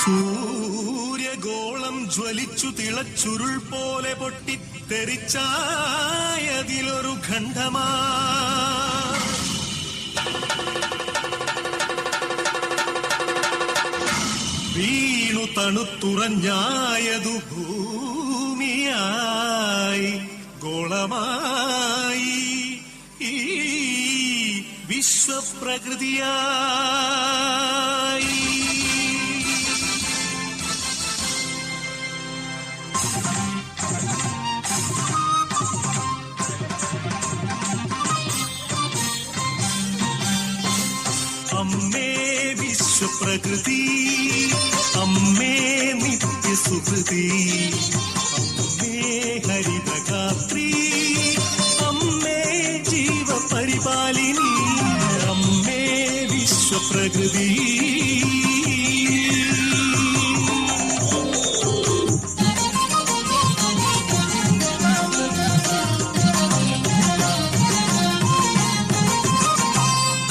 സൂര്യഗോളം ജ്വലിച്ചു തിളച്ചുരുൾ പോലെ പൊട്ടിത്തെറിച്ചായതിലൊരു ഖണ്ഡമാ വീണു തണുത്തുറഞ്ഞായതു ഭൂമിയായി ഗോളമായി ഈ വിശ്വപ്രകൃതിയായി. അമ്മേ വിശ്വപ്രകൃതി, അമ്മേ നിത്യസുഹൃതി, അമ്മേ ഹരിതഗാത്രി, അമ്മേ ജീവപരിപാലിനി, അമ്മേ വിശ്വപ്രകൃതി.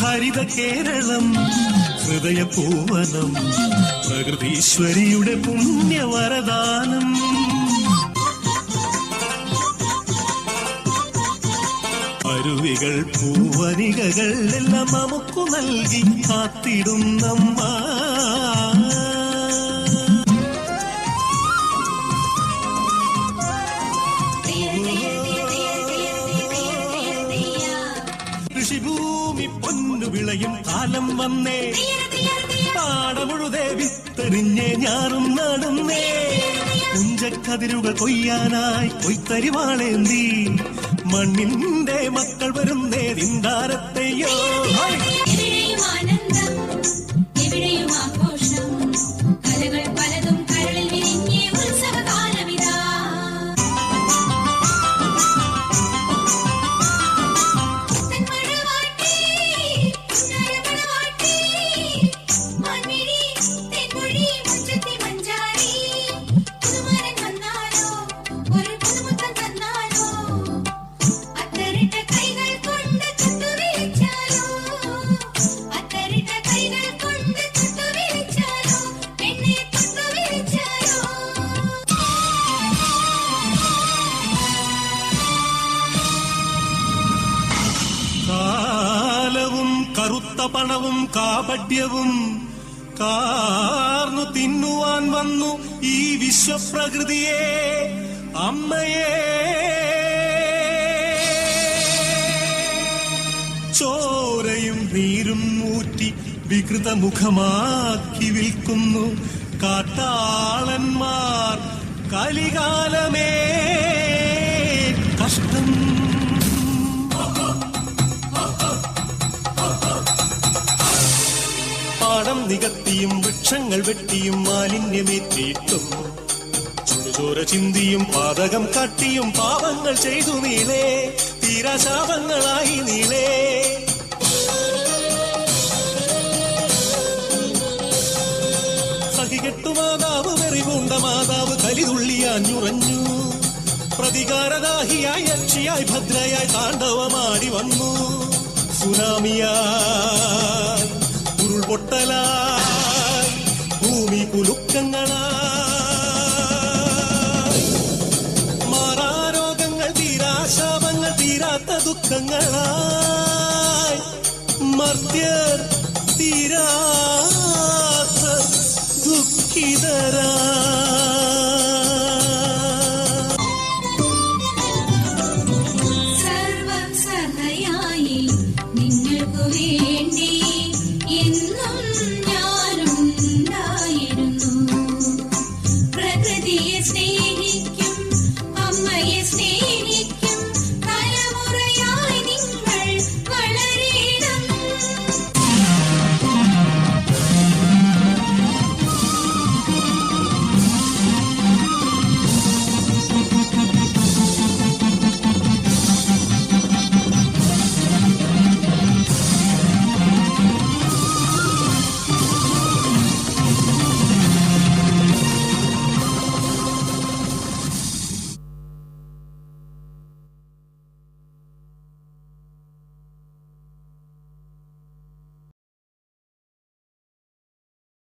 ഹരിത കേരളം ഹൃദയപൂവനം, പ്രകൃതീശ്വരിയുടെ പുണ്യവരദാനം. അരുവികൾ പൂവനികകൾ എല്ലാം നമുക്കു നൽകി കാത്തിടുന്നമ്മ. കൃഷിഭൂമി പൊന്നു വിളയും കാലം വന്നേ, പാടമുഴുതേ വിത്തെറിഞ്ഞേ ഞാറും നടുന്നേ. പുഞ്ചക്കതിരുകൾ കൊയ്യാനായി കൊയ്ത്തരിവാളേന്തി മണ്ണിന്റെ മക്കൾ വരുന്നേ ദിന്താരത്തെയോ. കറുത്ത പണവും കാപട്യവും കാർന്നു തിന്നുവാൻ വന്നു ഈ വിശ്വപ്രകൃതിയെ, അമ്മയെ. ചോരയും നീരും ഊറ്റി വികൃതമുഖമാക്കി വിൽക്കുന്നു കാട്ടാളന്മാർ. കലികാലമേ കഷ്ടം. പാടം നികത്തിയും വൃക്ഷങ്ങൾ വെട്ടിയും മാലിന്യമേറ്റിയിട്ടും ചുടുചോര ചിന്തിയും പാതകം കാട്ടിയും പാപങ്ങൾ ചെയ്തു നീളേ, തീരാശാപങ്ങളായി നീളേ. സഹികെട്ടു മാതാവ് വെറിപൂണ്ട മാതാവ് കലിതുള്ളിയാഞ്ഞുറഞ്ഞു. പ്രതികാരദാഹിയായി യക്ഷിയായി ഭദ്രയായി താണ്ഡവമാടി വന്നു. സുനാമിയായി ഉരുൾപൊട്ടലായി ഭൂമി കുലുക്കങ്ങളായി, മാറാരോഗങ്ങൾ തീരാശാപങ്ങൾ തീരാത്ത ദുഃഖങ്ങളായി, മർത്യർ തീരാത്ത ദുഃഖിതരാ.